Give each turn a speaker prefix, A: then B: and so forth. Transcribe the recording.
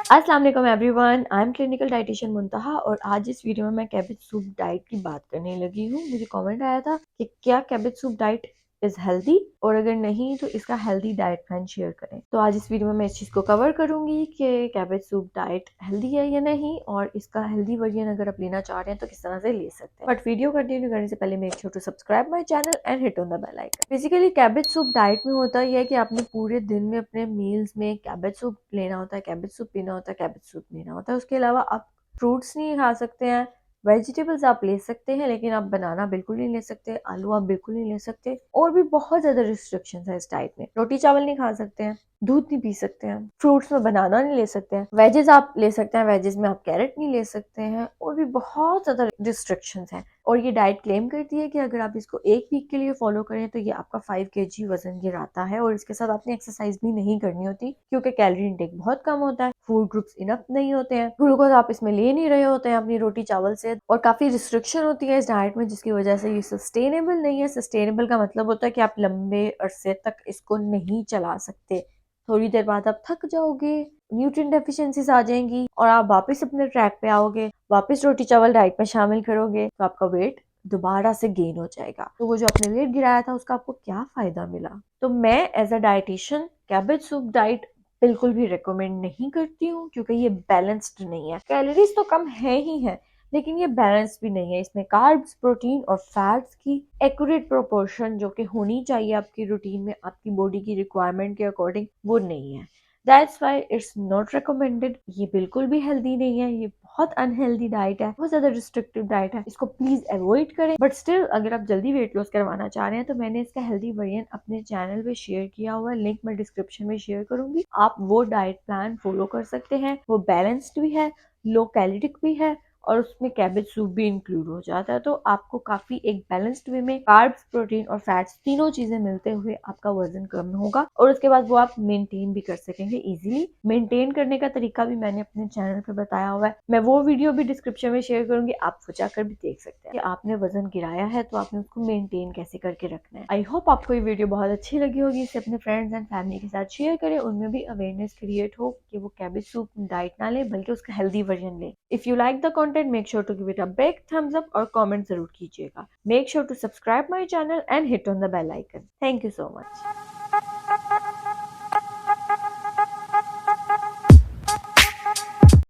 A: अस्सलाम वालेकुम everyone, I am clinical dietitian Muntaha और आज इस वीडियो में मैं कैबेज सूप डाइट की बात करने लगी हूँ। मुझे कमेंट आया था कि क्या cabbage soup diet is healthy और अगर नहीं तो इसका हेल्दी डाइट प्लान शेयर करें। तो आज इस वीडियो में मैं इस चीज़ को कवर करूंगी कि कैबेज सूप डाइट हेल्दी है या नहीं और इसका हेल्दी वर्जन अगर आप लेना चाह रहे हैं तो किस तरह से ले सकते हैं। बट वीडियो कंटिन्यू करने से पहले make sure to subscribe my channel and hit on the bell icon. Basically cabbage soup diet में होता यह है कि आपने पूरे दिन में अपने मील्स में कैबेज सूप लेना होता है, कैबेज सूप पीना होता है, कैबेज सूप लेना होता है। उसके अलावा आप फ्रूट्स नहीं खा सकते हैं, वेजिटेबल्स आप ले सकते हैं लेकिन आप बनाना बिल्कुल नहीं ले सकते, आलू आप बिल्कुल नहीं ले सकते और भी बहुत ज्यादा रिस्ट्रिक्शंस है इस डाइट में। रोटी चावल नहीं खा सकते हैं, दूध नहीं पी सकते हैं, फ्रूट्स में बनाना नहीं ले सकते हैं, वेजेस आप ले सकते हैं, वेजेस में आप कैरेट नहीं ले सकते हैं और भी बहुत ज्यादा रिस्ट्रिक्शंस हैं। और ये डाइट क्लेम करती है कि अगर आप इसको एक वीक के लिए फॉलो करें तो ये आपका 5 kg वजन गिराता है और इसके साथ आपने एक्सरसाइज भी नहीं करनी होती क्योंकि कैलोरी इंटेक बहुत कम होता है, फूड ग्रुप्स इनफ नहीं होते हैं, ग्लूकोज आप इसमें ले नहीं रहे होते हैं अपनी रोटी चावल से और काफी रिस्ट्रिक्शन होती है इस डाइट में जिसकी वजह से ये सस्टेनेबल नहीं है। सस्टेनेबल का मतलब होता है कि आप लंबे अरसे तक इसको नहीं चला सकते, थोड़ी देर बाद आप थक जाओगे, न्यूट्रिएंट डेफिशिएंसीज आ जाएंगी और आप वापस अपने ट्रैक पे आओगे, वापस रोटी चावल डाइट में शामिल करोगे तो आपका वेट दोबारा से गेन हो जाएगा। तो वो जो आपने वेट गिराया था उसका आपको क्या फायदा मिला। तो मैं as a dietitian cabbage soup diet बिल्कुल भी रिकमेंड नहीं करती हूँ क्योंकि ये बैलेंस्ड नहीं है। कैलोरीज तो कम है ही है लेकिन ये बैलेंस भी नहीं है। इसमें कार्ब्स, प्रोटीन और फैट्स की एक्यूरेट प्रोपोर्शन जो कि होनी चाहिए आपकी रूटीन में आपकी बॉडी की रिक्वायरमेंट के अकॉर्डिंग वो नहीं है। That's why it's not recommended. ये बिल्कुल भी हेल्दी नहीं है, ये बहुत अनहेल्दी डाइट है, बहुत ज्यादा रिस्ट्रिक्टिव डाइट है, इसको प्लीज अवॉइड करें। बट स्टिल अगर आप जल्दी वेट लॉस करवाना चाह रहे हैं तो मैंने इसका हेल्दी वर्जन अपने चैनल पे शेयर किया हुआ है, लिंक मैं डिस्क्रिप्शन में शेयर करूंगी। आप वो डाइट प्लान फॉलो कर सकते हैं, वो बैलेंस्ड भी है, लो कैलोरिक भी है और उसमें कैबेज सूप भी इंक्लूड हो जाता है। तो आपको काफी एक बैलेंस्ड वे में कार्ब्स, प्रोटीन और फैट्स तीनों चीजें मिलते हुए आपका वजन कम होगा और उसके बाद वो आप मेंटेन भी कर सकेंगे इजीली। मेंटेन करने का तरीका भी मैंने अपने चैनल पे बताया हुआ है, मैं वो वीडियो भी डिस्क्रिप्शन में शेयर करूंगी, आप वो जाकर भी देख सकते हैं कि आपने वजन गिराया है तो आपने उसको मेंटेन कैसे करके रखना है। आई होप आपको ये वीडियो बहुत अच्छी लगी होगी। इसे अपने फ्रेंड्स एंड फैमिली के साथ शेयर करें, उनमें भी अवेयरनेस क्रिएट हो कि वो कैबेज सूप डाइट ना ले बल्कि उसका हेल्दी वर्जन ले। If you like the content make sure to give it a big thumbs up और कमेंट जरूर कीजिएगा। Make sure to subscribe my channel and hit on the bell icon. Thank you so much.